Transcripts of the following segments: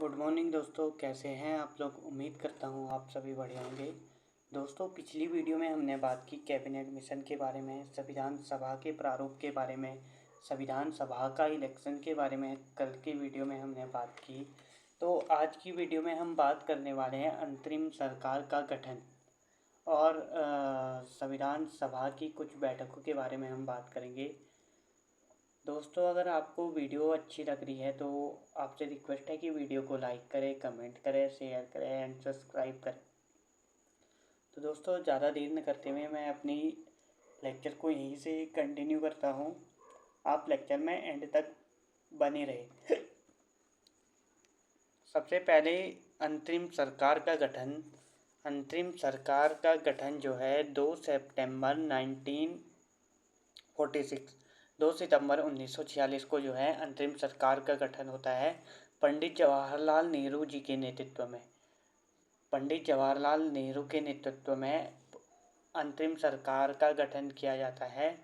Good morning दोस्तों, कैसे हैं आप लोग। उम्मीद करता हूँ आप सभी बढ़िया होंगे। दोस्तों, पिछली वीडियो में हमने बात की कैबिनेट मिशन के बारे में, संविधान सभा के प्रारूप के बारे में, संविधान सभा का इलेक्शन के बारे में। कल की वीडियो में हमने बात की। तो आज की वीडियो में हम बात करने वाले हैं अंतरिम सरकार का गठन और संविधान सभा की कुछ बैठकों के बारे में हम बात करेंगे। दोस्तों, अगर आपको वीडियो अच्छी लग रही है तो आपसे रिक्वेस्ट है कि वीडियो को लाइक करें, कमेंट करें, शेयर करें एंड सब्सक्राइब करें। तो दोस्तों, ज़्यादा देर न करते हुए मैं अपनी लेक्चर को यहीं से कंटिन्यू करता हूँ। आप लेक्चर में एंड तक बने रहे। सबसे पहले अंतरिम सरकार का गठन। अंतरिम सरकार का गठन जो है 2 सितंबर 1946 2 सितंबर 1946 को जो है अंतरिम सरकार का गठन होता है पंडित जवाहरलाल नेहरू जी के नेतृत्व में। पंडित जवाहरलाल नेहरू के नेतृत्व में अंतरिम सरकार का गठन किया जाता है,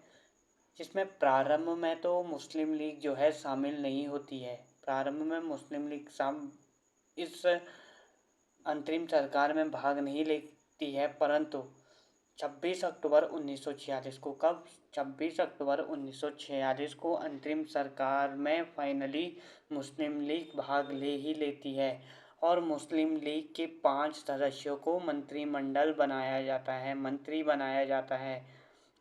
जिसमें प्रारंभ में तो मुस्लिम लीग जो है शामिल नहीं होती है। प्रारंभ में मुस्लिम लीग इस अंतरिम सरकार में भाग नहीं लेती है, परंतु 26 अक्टूबर 1946 को 26 अक्टूबर 1946 को अंतरिम सरकार में फाइनली मुस्लिम लीग भाग ले ही लेती है और मुस्लिम लीग के 5 सदस्यों को मंत्रिमंडल बनाया जाता है, मंत्री बनाया जाता है।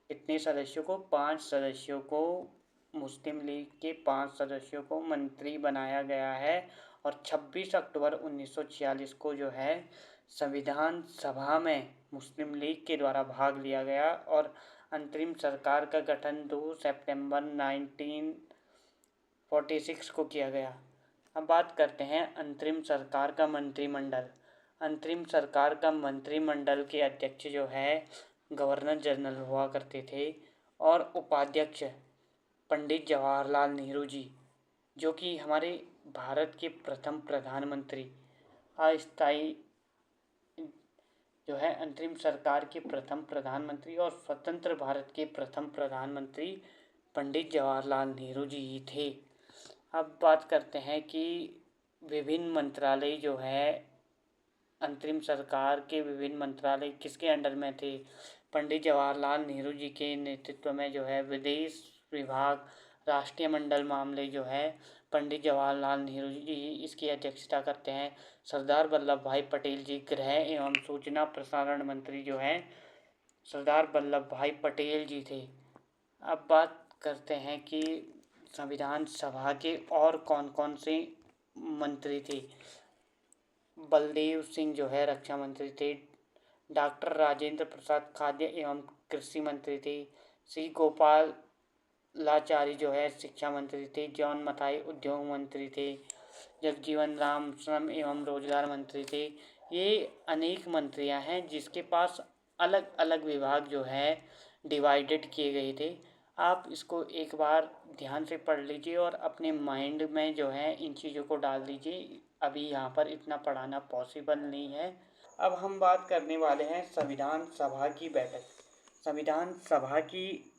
इतने सदस्यों को 5 सदस्यों को मुस्लिम लीग के 5 सदस्यों को मंत्री बनाया गया है और 26 अक्टूबर 1946 को जो है संविधान सभा में मुस्लिम लीग के द्वारा भाग लिया गया और अंतरिम सरकार का गठन 2 सितंबर 1946 को किया गया। अब बात करते हैं अंतरिम सरकार का मंत्रिमंडल। अंतरिम सरकार का मंत्रिमंडल के अध्यक्ष जो है गवर्नर जनरल हुआ करते थे और उपाध्यक्ष पंडित जवाहरलाल नेहरू जी, जो कि हमारे भारत के प्रथम प्रधानमंत्री, अस्थायी जो है अंतरिम सरकार के प्रथम प्रधानमंत्री और स्वतंत्र भारत के प्रथम प्रधानमंत्री पंडित जवाहरलाल नेहरू जी ही थे। अब बात करते हैं कि विभिन्न मंत्रालय जो है अंतरिम सरकार के विभिन्न मंत्रालय किसके अंडर में थे। पंडित जवाहरलाल नेहरू जी के नेतृत्व में जो है विदेश विभाग, राष्ट्रीय मंडल मामले जो है पंडित जवाहरलाल नेहरू जी इसकी अध्यक्षता करते हैं। सरदार वल्लभ भाई पटेल जी गृह एवं सूचना प्रसारण मंत्री जो हैं सरदार वल्लभ भाई पटेल जी थे। अब बात करते हैं कि संविधान सभा के और कौन कौन से मंत्री थे। बलदेव सिंह जो है रक्षा मंत्री थे। डॉक्टर राजेंद्र प्रसाद खाद्य एवं कृषि मंत्री थे। श्री गोपाल लाचारी जो है शिक्षा मंत्री थे। जॉन मथाई उद्योग मंत्री थे। जगजीवन राम श्रम एवं रोजगार मंत्री थे। ये अनेक मंत्रियां हैं जिसके पास अलग अलग विभाग जो है डिवाइडेड किए गए थे। आप इसको एक बार ध्यान से पढ़ लीजिए और अपने माइंड में जो है इन चीज़ों को डाल दीजिए। अभी यहाँ पर इतना पढ़ाना पॉसिबल नहीं है। अब हम बात करने वाले हैं संविधान सभा की बैठक। संविधान सभा की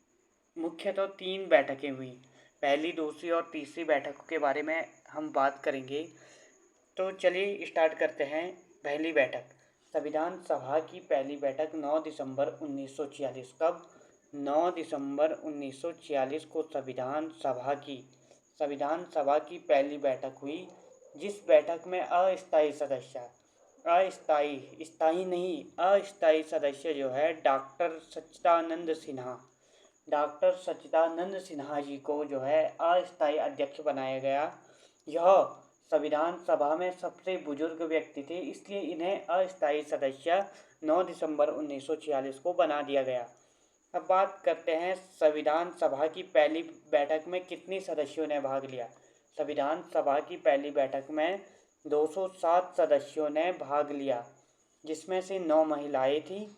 मुख्यतः 3 बैठकें हुई। पहली, दूसरी और तीसरी बैठकों के बारे में हम बात करेंगे। तो चलिए स्टार्ट करते हैं। पहली बैठक, संविधान सभा की पहली बैठक 9 दिसंबर 1946। कब? 9 दिसंबर 1946 को संविधान सभा की पहली बैठक हुई, जिस बैठक में अस्थायी सदस्य जो है डॉक्टर सच्चिदानंद सिन्हा जी को जो है अस्थायी अध्यक्ष बनाया गया। यह संविधान सभा में सबसे बुजुर्ग व्यक्ति थे, इसलिए इन्हें अस्थायी सदस्य 9 दिसंबर 1946 को बना दिया गया। अब बात करते हैं संविधान सभा की पहली बैठक में कितने सदस्यों ने भाग लिया। संविधान सभा की पहली बैठक में 207 सदस्यों ने भाग लिया, जिसमें से 9 महिलाएं थीं,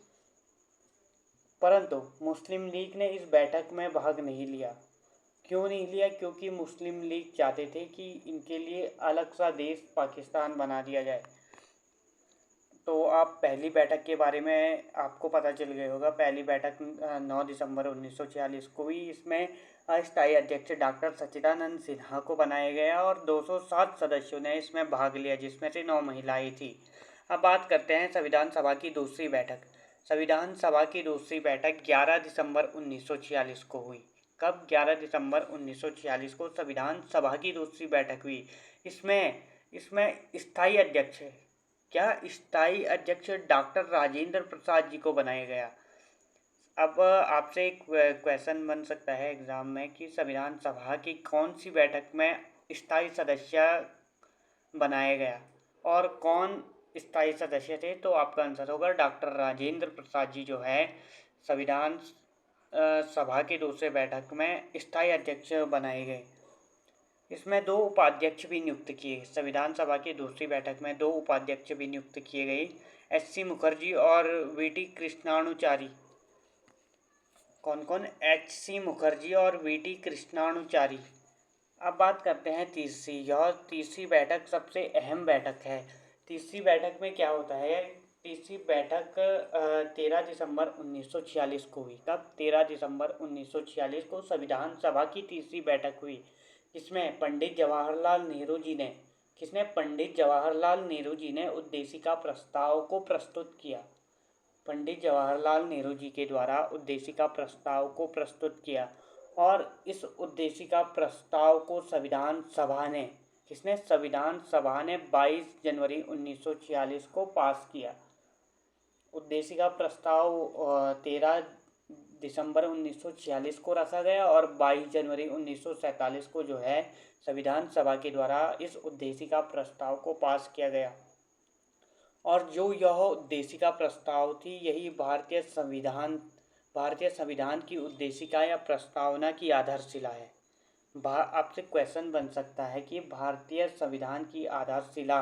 परंतु मुस्लिम लीग ने इस बैठक में भाग नहीं लिया। क्यों नहीं लिया? क्योंकि मुस्लिम लीग चाहते थे कि इनके लिए अलग सा देश पाकिस्तान बना दिया जाए। तो आप पहली बैठक के बारे में आपको पता चल गया होगा। पहली बैठक 9 दिसंबर 1946 को हुई। इसमें अस्थायी अध्यक्ष डॉक्टर सच्चिदानंद सिन्हा को बनाया गया और 207 सदस्यों ने इसमें भाग लिया, जिसमें से 9 महिलाएं थी। अब बात करते हैं संविधान सभा की दूसरी बैठक। संविधान सभा की दूसरी बैठक 11 दिसंबर 1946 को हुई। कब? 11 दिसंबर 1946 को संविधान सभा की दूसरी बैठक हुई। इसमें स्थायी अध्यक्ष स्थायी अध्यक्ष डॉक्टर राजेंद्र प्रसाद जी को बनाया गया। अब आपसे एक क्वेश्चन बन सकता है एग्जाम में कि संविधान सभा की कौन सी बैठक में स्थायी सदस्य बनाया गया और कौन स्थायी सदस्य थे? तो आपका आंसर होगा डॉक्टर राजेंद्र प्रसाद जी जो है संविधान सभा की दूसरे बैठक में स्थायी अध्यक्ष बनाए गए। इसमें 2 उपाध्यक्ष भी नियुक्त किए। संविधान सभा की दूसरी बैठक में 2 उपाध्यक्ष भी नियुक्त किए गए, एच.सी. मुखर्जी और वी.टी. कृष्णाणुचारी। कौन कौन? एच.सी. मुखर्जी और वी.टी. कृष्णाणुचारी। अब बात करते हैं तीसरी। यह तीसरी बैठक सबसे अहम बैठक है। तीसरी बैठक में क्या होता है? तीसरी बैठक 13 दिसंबर 1946 को हुई। कब? 13 दिसंबर 1946 को संविधान सभा की तीसरी बैठक हुई। इसमें पंडित जवाहरलाल नेहरू जी ने उद्देशिका प्रस्ताव को प्रस्तुत किया। पंडित जवाहरलाल नेहरू जी के द्वारा उद्देशिका प्रस्ताव को प्रस्तुत किया और इस उद्देशिका प्रस्ताव को संविधान सभा ने 22 जनवरी 1946 को पास किया। उद्देशिका प्रस्ताव 13 दिसंबर 1946 को रखा गया और 22 जनवरी 1947 को जो है संविधान सभा के द्वारा इस उद्देशिका प्रस्ताव को पास किया गया। और जो यह उद्देशिका प्रस्ताव थी, यही भारतीय संविधान की उद्देशिका या प्रस्तावना की आधारशिला है। आपसे क्वेश्चन बन सकता है कि भारतीय संविधान की आधारशिला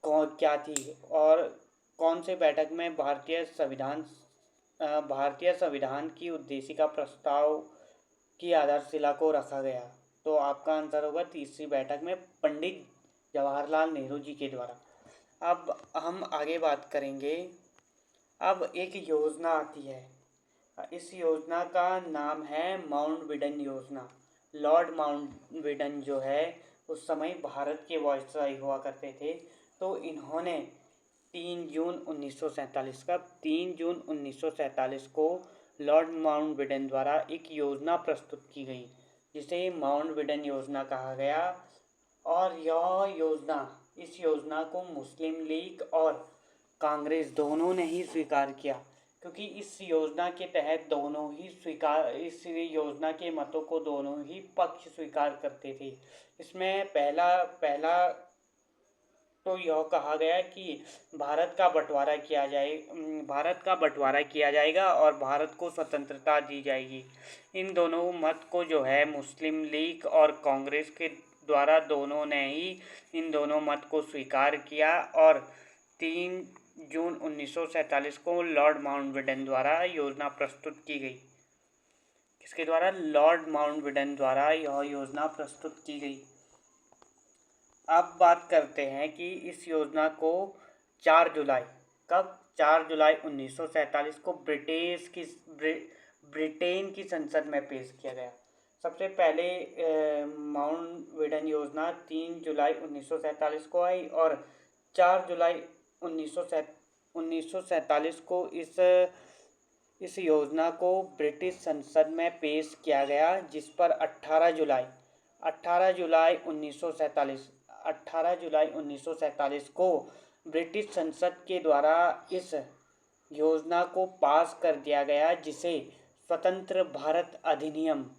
क्या थी और कौन से बैठक में भारतीय संविधान की उद्देशिका प्रस्ताव की आधारशिला को रखा गया? तो आपका आंसर होगा तीसरी बैठक में पंडित जवाहरलाल नेहरू जी के द्वारा। अब हम आगे बात करेंगे। अब एक योजना आती है, इस योजना का नाम है माउंटबेटन योजना। लॉर्ड माउंटबेटन जो है उस समय भारत के वायसराय हुआ करते थे। तो इन्होंने 3 जून 1947 को लॉर्ड माउंटबेटन द्वारा एक योजना प्रस्तुत की गई, जिसे माउंटबेटन योजना कहा गया। और इस योजना को मुस्लिम लीग और कांग्रेस दोनों ने ही स्वीकार किया, क्योंकि इस योजना के तहत इस योजना के मतों को दोनों ही पक्ष स्वीकार करते थे। इसमें पहला तो यह कहा गया कि भारत का बंटवारा किया जाएगा और भारत को स्वतंत्रता दी जाएगी। इन दोनों मत को जो है मुस्लिम लीग और कांग्रेस के द्वारा दोनों ने ही इन दोनों मत को स्वीकार किया और 3 जून 1947 को लॉर्ड माउंटबेटन द्वारा योजना प्रस्तुत की गई। किसके द्वारा? लॉर्ड माउंटबेटन द्वारा यह योजना प्रस्तुत की गई। अब बात करते हैं कि इस योजना को 4 जुलाई 1947 को ब्रिटेन की संसद में पेश किया गया। सबसे पहले माउंटबेटन योजना 3 जुलाई 1947 को आई और 4 जुलाई 1947 को इस योजना को ब्रिटिश संसद में पेश किया गया, जिस पर 18 जुलाई 1947 को ब्रिटिश संसद के द्वारा इस योजना को पास कर दिया गया, जिसे स्वतंत्र भारत अधिनियम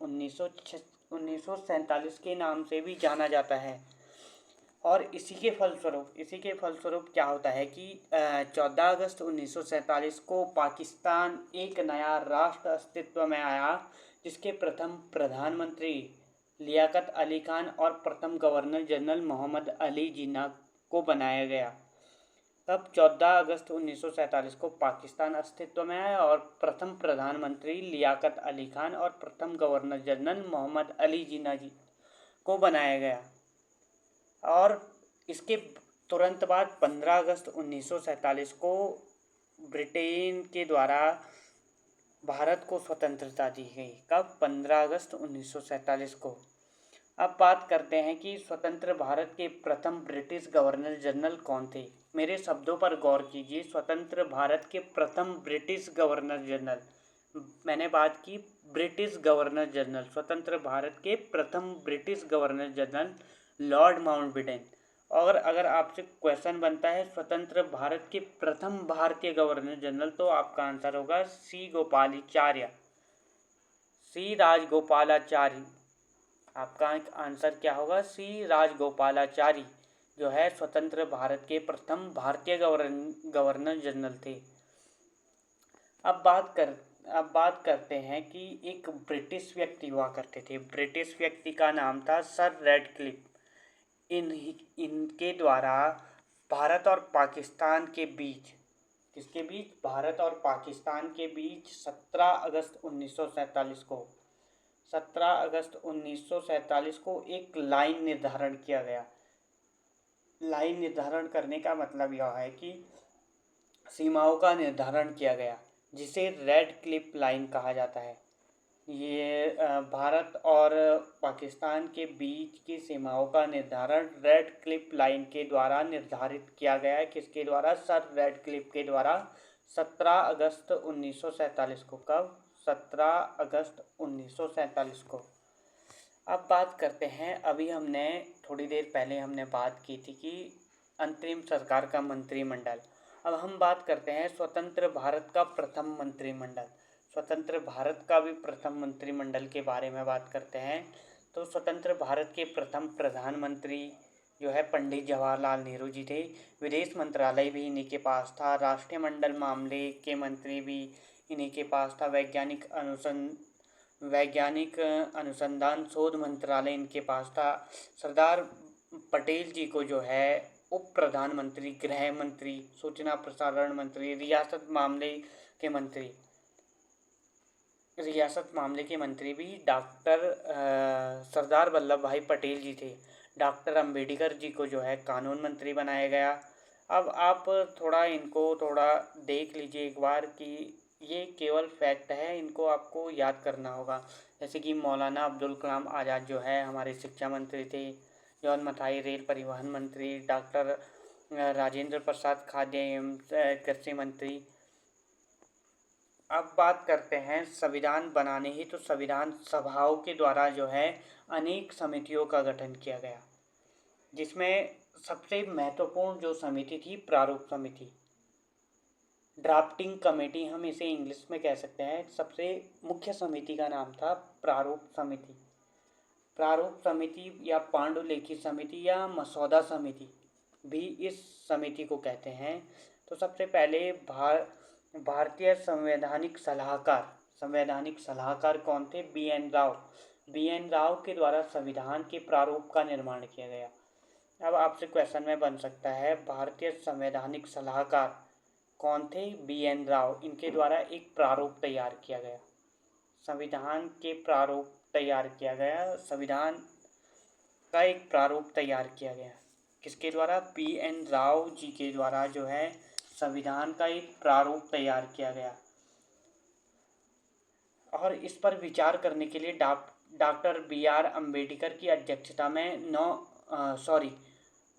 1947 के नाम से भी जाना जाता है। और इसी के फलस्वरूप क्या होता है कि 14 अगस्त 1947 को पाकिस्तान एक नया राष्ट्र अस्तित्व में आया, जिसके प्रथम प्रधानमंत्री लियाकत अली खान और प्रथम गवर्नर जनरल मोहम्मद अली जिन्ना को बनाया गया। तब 14 अगस्त 1947 को पाकिस्तान अस्तित्व में आया और प्रथम प्रधानमंत्री लियाकत अली खान और प्रथम गवर्नर जनरल मोहम्मद अली जिन्ना जी को बनाया गया। और इसके तुरंत बाद 15 अगस्त 1947 को ब्रिटेन के द्वारा भारत को स्वतंत्रता दी गई। कब? 15 अगस्त 1947 को। अब बात करते हैं कि स्वतंत्र भारत के प्रथम ब्रिटिश गवर्नर जनरल कौन थे। मेरे शब्दों पर गौर कीजिए, स्वतंत्र भारत के प्रथम ब्रिटिश गवर्नर जनरल, मैंने बात की ब्रिटिश गवर्नर जनरल, स्वतंत्र भारत के प्रथम British governor general Lord Mountbatten. और अगर आपसे क्वेश्चन बनता है स्वतंत्र भारत के प्रथम भारतीय गवर्नर जनरल, तो आपका आंसर होगा सी गोपालाचार्य, सी राजगोपालाचारी। आपका आंसर क्या होगा? सी राजगोपालाचारी जो है स्वतंत्र भारत के प्रथम भारतीय गवर्नर जनरल थे। अब बात करते हैं कि एक ब्रिटिश व्यक्ति हुआ करते थे। ब्रिटिश व्यक्ति का नाम था सर रेडक्लिफ। इनके द्वारा भारत और पाकिस्तान के बीच, किसके बीच? भारत और पाकिस्तान के बीच 17 अगस्त 1947 को 17 अगस्त 1947 को एक लाइन निर्धारण किया गया। लाइन निर्धारण करने का मतलब यह है कि सीमाओं का निर्धारण किया गया, जिसे रेड क्लिफ लाइन कहा जाता है। ये भारत और पाकिस्तान के बीच की सीमाओं का निर्धारण रेड क्लिफ लाइन के द्वारा निर्धारित किया गया है। किसके द्वारा? सर रेड क्लिफ के द्वारा 17 अगस्त 1947 को। कब? 17 अगस्त 1947 को। अब बात करते हैं, अभी हमने थोड़ी देर पहले हमने बात की थी कि अंतरिम सरकार का मंत्रिमंडल। अब हम बात करते हैं स्वतंत्र भारत का प्रथम मंत्रिमंडल। स्वतंत्र भारत का भी प्रथम मंत्रिमंडल के बारे में बात करते हैं। तो स्वतंत्र भारत के प्रथम प्रधानमंत्री जो है पंडित जवाहरलाल नेहरू जी थे। विदेश मंत्रालय भी इन्हीं के पास था। राष्ट्रीय मंडल मामले के मंत्री भी इन्हीं के पास था। वैज्ञानिक अनुसंधान शोध मंत्रालय इनके पास था। सरदार पटेल जी को जो है उप प्रधानमंत्री, गृह मंत्री, सूचना प्रसारण मंत्री, रियासत मामले के मंत्री भी डॉक्टर सरदार वल्लभ भाई पटेल जी थे। डॉक्टर अंबेडकर जी को जो है कानून मंत्री बनाया गया। अब आप इनको थोड़ा देख लीजिए एक बार कि ये केवल फैक्ट है, इनको आपको याद करना होगा। जैसे कि मौलाना अब्दुल कलाम आज़ाद जो है हमारे शिक्षा मंत्री थे। जॉन मथाई रेल परिवहन मंत्री। डॉक्टर राजेंद्र प्रसाद खाद्य एवं कृषि मंत्री। अब बात करते हैं संविधान बनाने ही, तो संविधान सभाओं के द्वारा जो है अनेक समितियों का गठन किया गया, जिसमें सबसे महत्वपूर्ण जो समिति थी प्रारूप समिति, ड्राफ्टिंग कमेटी हम इसे इंग्लिश में कह सकते हैं। सबसे मुख्य समिति का नाम था प्रारूप समिति। प्रारूप समिति या पांडुलिखित समिति या मसौदा समिति भी इस समिति को कहते हैं। तो सबसे पहले भारतीय संवैधानिक सलाहकार कौन थे? बी.एन. राव। बी.एन. राव के द्वारा संविधान के प्रारूप का निर्माण किया गया। अब आपसे क्वेश्चन में बन सकता है भारतीय संवैधानिक सलाहकार कौन थे? बी.एन. राव। इनके द्वारा एक प्रारूप तैयार किया गया, संविधान के प्रारूप तैयार किया गया, संविधान का एक प्रारूप तैयार किया गया। किसके द्वारा? बी.एन. राव जी के द्वारा जो है संविधान का एक प्रारूप तैयार किया गया। और इस पर विचार करने के लिए डॉक्टर बी.आर. अम्बेडकर की अध्यक्षता में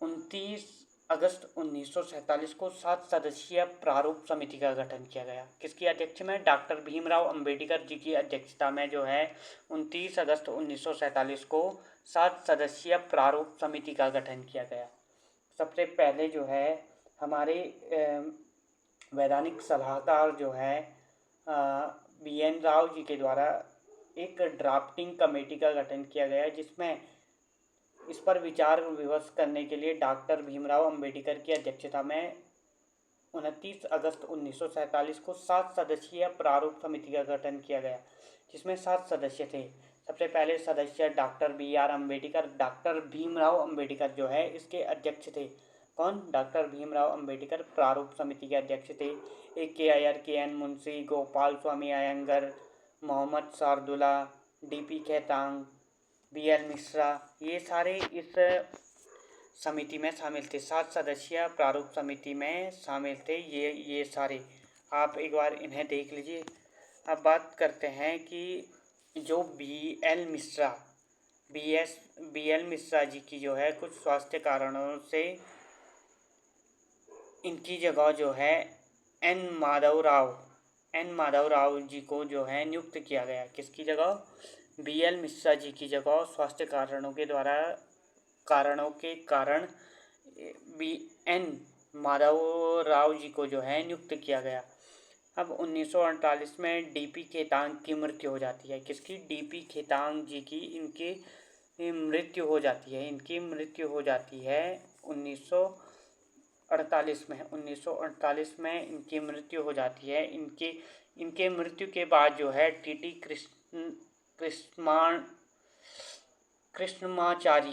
29 अगस्त 1947 को 7 सदस्यीय प्रारूप समिति का गठन किया गया। किसकी अध्यक्ष में? डॉक्टर भीमराव अम्बेडकर जी की अध्यक्षता में जो है 29 अगस्त 1947 को 7 सदस्यीय प्रारूप समिति का गठन किया गया। सबसे पहले जो है हमारे वैधानिक सलाहकार जो है बी.एन. राव जी के द्वारा एक ड्राफ्टिंग कमेटी का गठन किया गया, जिसमें इस पर विचार विमर्श करने के लिए डॉक्टर भीमराव अम्बेडकर की अध्यक्षता में 29 अगस्त 1947 को 7 सदस्यीय प्रारूप समिति का गठन किया गया, जिसमें 7 सदस्य थे। सबसे पहले सदस्य doctor B R. Ambedkar, doctor Bhimrao Ambedkar जो है इसके अध्यक्ष थे। कौन? डॉक्टर भीमराव अम्बेडकर प्रारूप समिति के अध्यक्ष थे। A.K. Iyer, K.N. Munshi, Gopal Swami Iyengar, Mohammad शार्दुला, D.P. Khetan, B.L. Mishra, ये सारे इस समिति में शामिल थे। 7 सदस्य प्रारूप समिति में शामिल थे। ये सारे आप एक बार इन्हें देख लीजिए। अब बात करते हैं कि जो बी एल मिश्रा जी की जो है कुछ स्वास्थ्य कारणों से इनकी जगह जो है एन माधव राव जी को जो है नियुक्त किया गया। किसकी जगह? बी एल मिश्रा जी की जगह स्वास्थ्य कारणों के कारण बी एन माधव राव जी को जो है नियुक्त किया गया। अब 1948 में डीपी खेतान की मृत्यु हो जाती है। किसकी? डीपी खेतान जी की इनकी मृत्यु हो जाती है। 1948 में इनकी मृत्यु हो जाती है। इनके मृत्यु के बाद जो है टीटी कृष्णमाचारी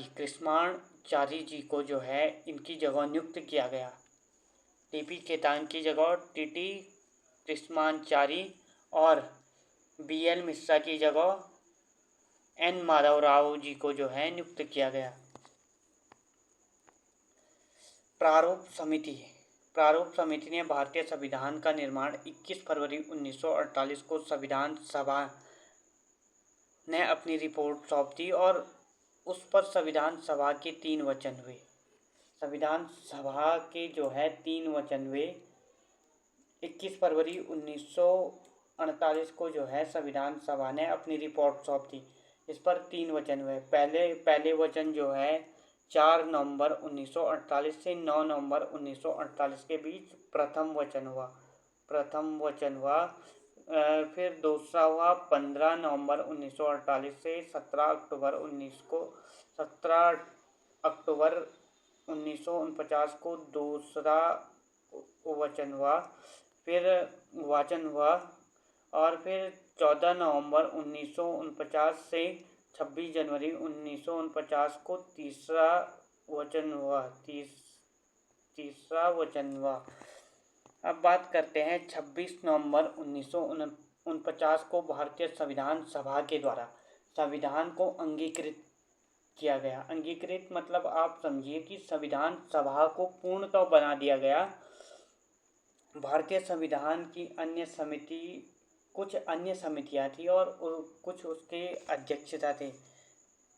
जी को जो है इनकी जगह नियुक्त किया गया। टीपी खेतान की जगह टीटी कृष्णमाचारी और बी एल मिश्रा की जगह एन माधव राव जी को जो है नियुक्त किया गया। प्रारूप समिति ने भारतीय संविधान का निर्माण 21 फरवरी 1948 को संविधान सभा ने अपनी रिपोर्ट सौंप दी और उस पर संविधान सभा के 3 वचन हुए। संविधान सभा के जो है 3 वचन हुए। 21 फरवरी 1948 को जो है संविधान सभा ने अपनी रिपोर्ट सौंप दी। इस पर 3 वचन हुए। पहले वचन जो है 4 नवंबर 1948 से 9 नवंबर 1948 के बीच प्रथम वचन हुआ। फिर दूसरा हुआ 15 नवंबर 1948 से 17 अक्टूबर 1949 को दूसरा वचन हुआ। और फिर 14 नवंबर 1949 से 26 जनवरी 1949 को तीसरा वचन हुआ। अब बात करते हैं 26 नवंबर 1949 को भारतीय संविधान सभा के द्वारा संविधान को अंगीकृत किया गया। अंगीकृत मतलब आप समझिए कि संविधान सभा को पूर्णतः बना दिया गया। भारतीय संविधान की कुछ अन्य समितियां थी और कुछ उसके अध्यक्षता थे,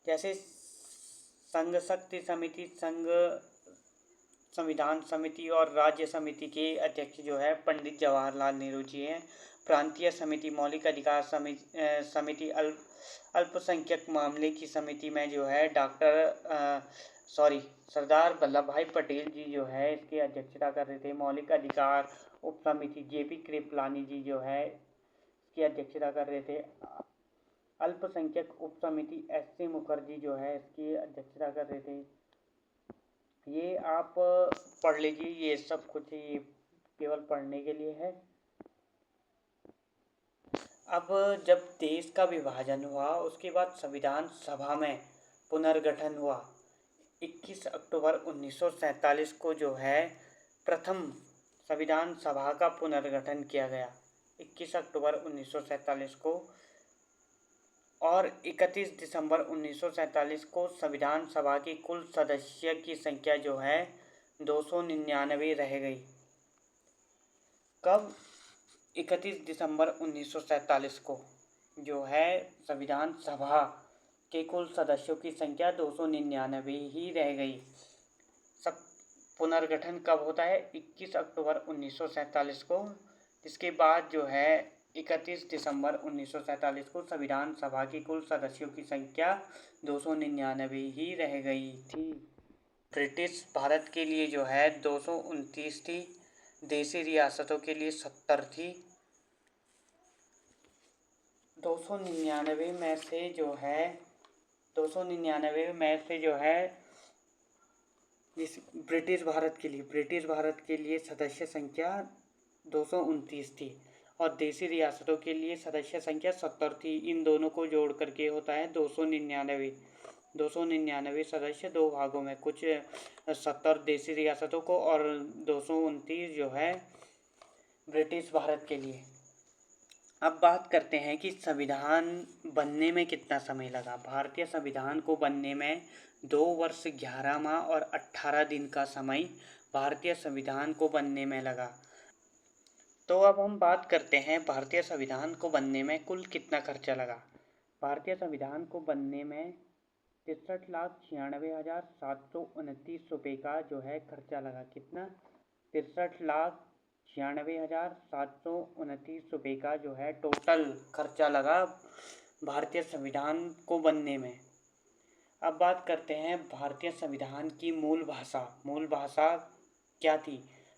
जैसे संघ शक्ति समिति, संघ संविधान समिति और राज्य समिति के अध्यक्ष जो है पंडित जवाहरलाल नेहरू जी हैं। प्रांतीय समिति, मौलिक अधिकार समिति, अल्पसंख्यक मामले की समिति में जो है सरदार वल्लभ भाई पटेल जी जो है इसकी अध्यक्षता कर रहे थे। मौलिक अधिकार उप समिति जेपी कृपलानी जी जो है इसकी अध्यक्षता कर रहे थे। अल्पसंख्यक उप समिति एस.सी. मुखर्जी जो है इसकी अध्यक्षता कर रहे थे। ये आप पढ़ लीजिए, ये सब कुछ ये केवल पढ़ने के लिए है। अब जब देश का विभाजन हुआ उसके बाद संविधान सभा में पुनर्गठन हुआ। 21 अक्टूबर 1947 को जो है प्रथम संविधान सभा का पुनर्गठन किया गया। 21 अक्टूबर 1947 को और 31 दिसंबर 1947 को संविधान सभा की कुल सदस्य की संख्या जो है 299 रह गई। कब? 31 दिसंबर 1947 को जो है संविधान सभा के कुल सदस्यों की संख्या 299 ही रह गई। सब पुनर्गठन कब होता है? 21 अक्टूबर 1947 को। इसके बाद जो है 31 दिसंबर 1947 को संविधान सभा की कुल सदस्यों की संख्या 299 ही रह गई थी। ब्रिटिश भारत के लिए जो है 229 थी, देशी रियासतों के लिए 70 थी। 299 में से जो है ब्रिटिश भारत के लिए सदस्य संख्या 229 थी और देशी रियासतों के लिए सदस्य संख्या 70 थी। इन दोनों को जोड़ करके होता है 299 सदस्य, दो भागों में, कुछ 70 देशी रियासतों को और 229 जो है ब्रिटिश भारत के लिए। अब बात करते हैं कि संविधान बनने में कितना समय लगा। भारतीय संविधान को बनने में 2 वर्ष 11 माह और 18 दिन का समय भारतीय संविधान को बनने में लगा। तो अब हम बात करते हैं भारतीय संविधान को बनने में कुल कितना खर्चा लगा। भारतीय संविधान को बनने में 63,96,729 रुपये का जो है खर्चा लगा। कितना? 63,96,729 रुपये का जो है टोटल खर्चा लगा भारतीय संविधान को बनने में। अब बात करते हैं भारतीय संविधान की मूल भाषा। मूल भाषा क्या थी?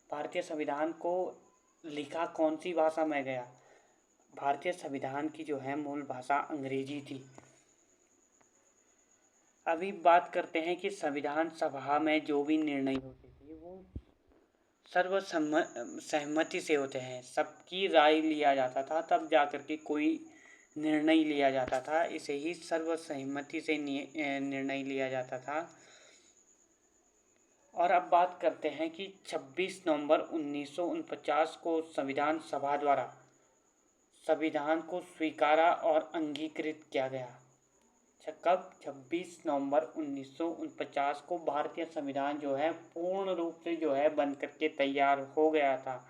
भारतीय संविधान को लिखा कौन सी भाषा में गया? भारतीय संविधान की जो है मूल भाषा अंग्रेजी थी। अभी बात करते हैं कि संविधान सभा में जो भी निर्णय होते थे वो सर्वसम्मति से होते हैं। सबकी राय लिया जाता था, तब जाकर के कोई निर्णय लिया जाता था। इसे ही सर्वसम्मति से निर्णय लिया जाता था। और अब बात करते हैं कि 26 नवंबर 1949 को संविधान सभा द्वारा संविधान को स्वीकारा और अंगीकृत किया गया। कब? 26 नवंबर 1949 को भारतीय संविधान जो है पूर्ण रूप से जो है बन करके तैयार हो गया था।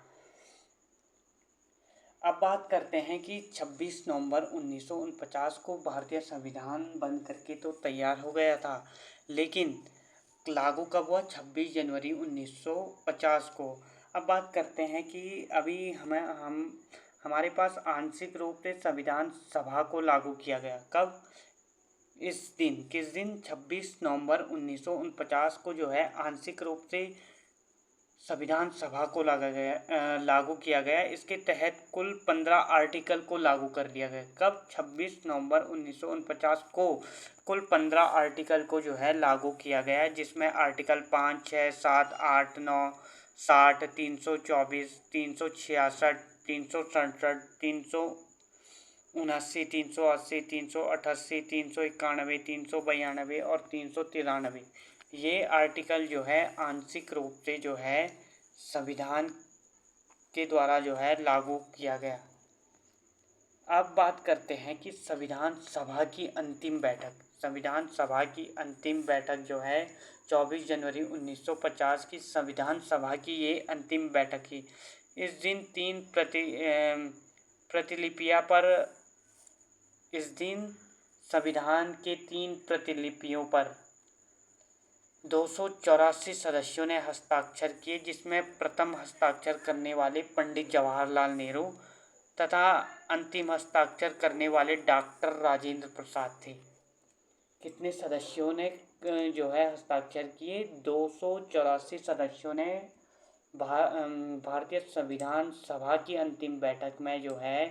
अब बात करते हैं कि 26 नवंबर 1949 को भारतीय संविधान बन करके तो तैयार हो गया था, लेकिन लागू कब हुआ? 26 जनवरी 1950 को। अब बात करते हैं कि अभी हमारे पास आंशिक रूप से संविधान सभा को लागू किया गया। कब? इस दिन। किस दिन? 26 नवंबर 1949 को जो है आंशिक रूप से संविधान सभा को लागू किया गया। इसके तहत कुल 15 आर्टिकल को लागू कर दिया गया। कब? 26 नवंबर 1949 को कुल 15 आर्टिकल को जो है लागू किया गया, जिसमें आर्टिकल 5, 6, 7, 8, 9, 60, 324, 366, 367, 379, 380, 388, 391, 392 और 393 ये आर्टिकल जो है आंशिक रूप से जो है संविधान के द्वारा जो है लागू किया गया। अब बात करते हैं कि संविधान सभा की अंतिम बैठक। संविधान सभा की अंतिम बैठक जो है 24 जनवरी 1950 की संविधान सभा की ये अंतिम बैठक थी। इस दिन संविधान के 3 प्रतिलिपियों पर 284 सदस्यों ने हस्ताक्षर किए, जिसमें प्रथम हस्ताक्षर करने वाले पंडित जवाहरलाल नेहरू तथा अंतिम हस्ताक्षर करने वाले डॉक्टर राजेंद्र प्रसाद थे। कितने सदस्यों ने जो है हस्ताक्षर किए? 284 सदस्यों ने भारतीय संविधान सभा की अंतिम बैठक में जो है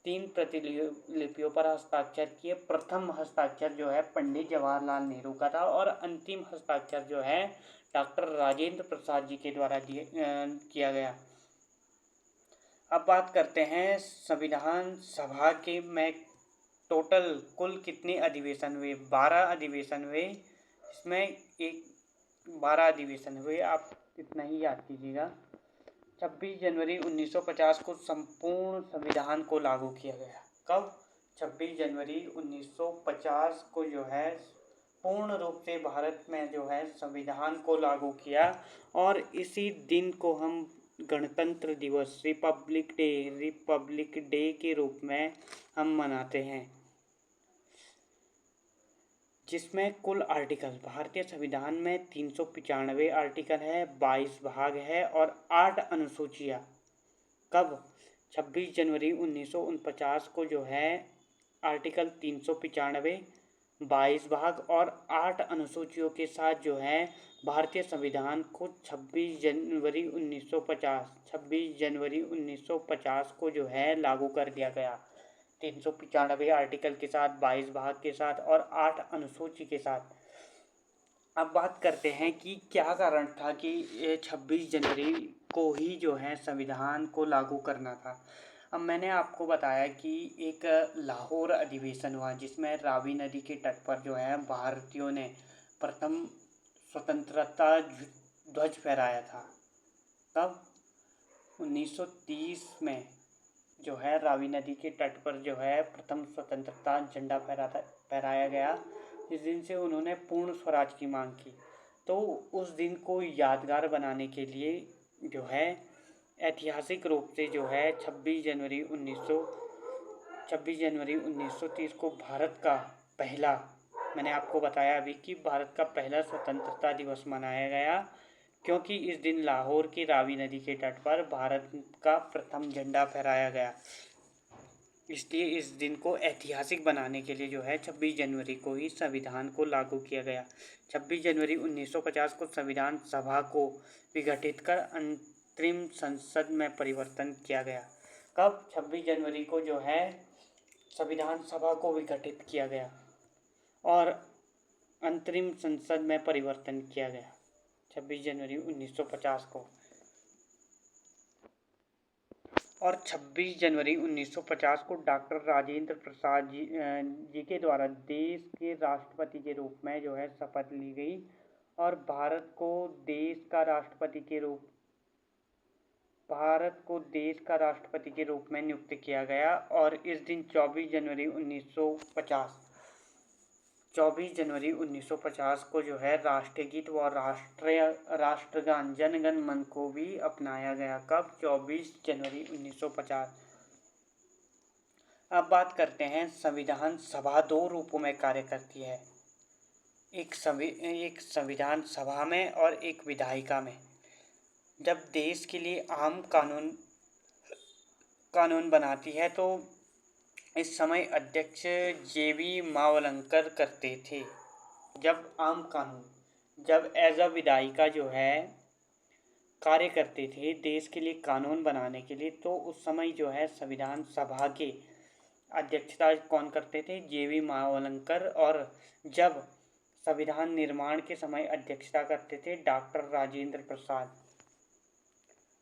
3 प्रतिलिपियों पर हस्ताक्षर किए। प्रथम हस्ताक्षर जो है पंडित जवाहरलाल नेहरू का था और अंतिम हस्ताक्षर जो है डॉक्टर राजेंद्र प्रसाद जी के द्वारा किया गया। अब बात करते हैं संविधान सभा के में टोटल कुल कितने अधिवेशन हुए? 12 अधिवेशन हुए। इसमें 12 अधिवेशन हुए, आप इतना ही याद कीजिएगा। 26 जनवरी 1950 को संपूर्ण संविधान को लागू किया गया। कब? 26 जनवरी 1950 को जो है पूर्ण रूप से भारत में जो है संविधान को लागू किया और इसी दिन को हम गणतंत्र दिवस रिपब्लिक डे के रूप में हम मनाते हैं, जिसमें कुल आर्टिकल भारतीय संविधान में 395 आर्टिकल है, 22 भाग है और 8 अनुसूचियाँ। कब? 26 जनवरी 1949 को जो है आर्टिकल 395, 22 भाग और 8 अनुसूचियों के साथ जो है भारतीय संविधान को 26 जनवरी 1950 को जो है लागू कर दिया गया। 395 आर्टिकल के साथ, 22 भाग के साथ और 8 अनुसूची के साथ। अब बात करते हैं कि क्या कारण था कि ये 26 जनवरी को ही जो है संविधान को लागू करना था। अब मैंने आपको बताया कि एक लाहौर अधिवेशन हुआ, जिसमें रावी नदी के तट पर जो है भारतीयों ने प्रथम स्वतंत्रता ध्वज फहराया था। तब 1930 में जो है रावी नदी के तट पर जो है प्रथम स्वतंत्रता झंडा फहराया गया। इस दिन से उन्होंने पूर्ण स्वराज की मांग की। तो उस दिन को यादगार बनाने के लिए जो है ऐतिहासिक रूप से जो है 26 जनवरी 1930 को भारत का पहला, मैंने आपको बताया अभी कि भारत का पहला स्वतंत्रता दिवस मनाया गया, क्योंकि इस दिन लाहौर की रावी नदी के तट पर भारत का प्रथम झंडा फहराया गया। इसलिए इस दिन को ऐतिहासिक बनाने के लिए जो है 26 जनवरी को ही संविधान को लागू किया गया। 26 जनवरी 1950 को संविधान सभा को विघटित कर अंतरिम संसद में परिवर्तन किया गया। कब? 26 जनवरी को जो है संविधान सभा को विघटित किया गया और अंतरिम संसद में परिवर्तन किया गया 26 जनवरी 1950 को। और 26 जनवरी 1950 को डॉक्टर राजेंद्र प्रसाद जी के द्वारा देश के राष्ट्रपति के रूप में जो है शपथ ली गई और भारत को देश का राष्ट्रपति के रूप में नियुक्त किया गया। और इस दिन 24 जनवरी 1950 को जो है राष्ट्रीय गीत व राष्ट्रगान जन गण मन को भी अपनाया गया। कब? 24 जनवरी 1950। अब बात करते हैं संविधान सभा दो रूपों में कार्य करती है, एक संविधान सभा में और एक विधायिका में। जब देश के लिए आम कानून बनाती है तो इस समय अध्यक्ष जेवी मावलंकर करते थे। जब एज अ विधायिका जो है कार्य करते थे देश के लिए कानून बनाने के लिए, तो उस समय जो है संविधान सभा के अध्यक्षता कौन करते थे? जेवी मावलंकर। और जब संविधान निर्माण के समय अध्यक्षता करते थे डॉक्टर राजेंद्र प्रसाद।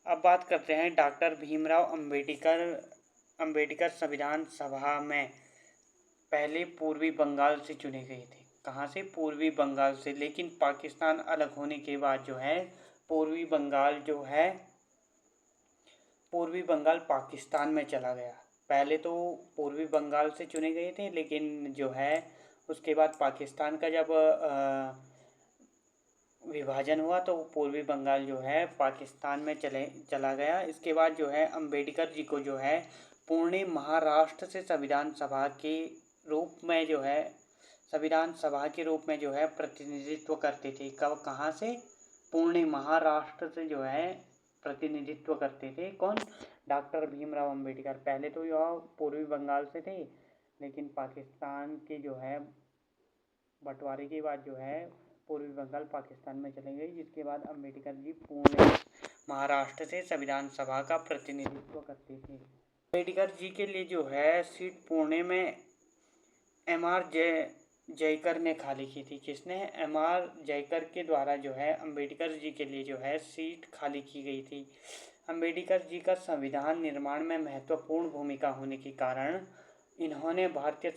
अब बात करते हैं डॉक्टर भीमराव अंबेडकर संविधान सभा में पहले पूर्वी बंगाल से चुने गए थे। कहाँ से? पूर्वी बंगाल से। लेकिन पाकिस्तान अलग होने के बाद जो है पूर्वी बंगाल पाकिस्तान में चला गया। पहले तो पूर्वी बंगाल से चुने गए थे, लेकिन जो है उसके बाद पाकिस्तान का जब विभाजन हुआ तो पूर्वी बंगाल जो है पाकिस्तान में चला गया। इसके बाद जो है अंबेडकर जी को जो है पुणे महाराष्ट्र से संविधान सभा के रूप में जो है प्रतिनिधित्व करते थे। कहाँ से? पुणे महाराष्ट्र से जो है प्रतिनिधित्व करते थे। कौन? डॉक्टर भीमराव अंबेडकर। पहले तो यह पूर्वी बंगाल से थे, लेकिन पाकिस्तान के जो है बंटवारे के बाद जो है पूर्वी बंगाल पाकिस्तान में चले गए, जिसके बाद अंबेडकर जी पुणे महाराष्ट्र से संविधान सभा का प्रतिनिधित्व करते थे। अंबेडकर जी के लिए जो है सीट पुणे में M.R. जयकर ने खाली की थी। किसने? M.R. जयकर के द्वारा जो है अंबेडकर जी के लिए जो है सीट खाली की गई थी। अंबेडकर जी का संविधान निर्माण में महत्वपूर्ण भूमिका होने के कारण इन्हें ही भारतीय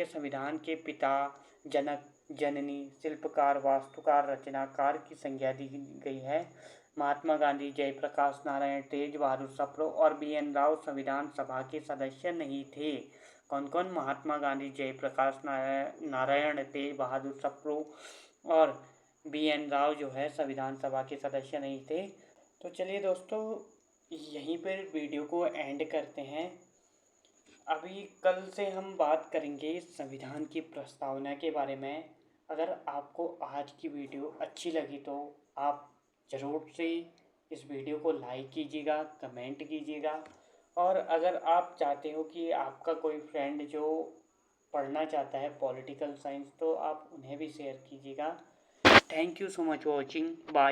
संविधान के पिता, जनक, जननी, शिल्पकार, वास्तुकार, रचनाकार की संज्ञा दी गई है। महात्मा गांधी, जयप्रकाश नारायण, तेज बहादुर सप्रू और B.N. राव संविधान सभा के सदस्य नहीं थे। कौन कौन? महात्मा गांधी, जयप्रकाश नारायण, तेज बहादुर सप्रू और B.N. राव जो है संविधान सभा के सदस्य नहीं थे। तो चलिए दोस्तों, यहीं पर वीडियो को एंड करते हैं। अभी कल से हम बात करेंगे संविधान की प्रस्तावना के बारे में। अगर आपको आज की वीडियो अच्छी लगी तो आप ज़रूर से इस वीडियो को लाइक कीजिएगा, कमेंट कीजिएगा, और अगर आप चाहते हो कि आपका कोई फ्रेंड जो पढ़ना चाहता है पॉलिटिकल साइंस, तो आप उन्हें भी शेयर कीजिएगा। Thank you so much for watching. Bye.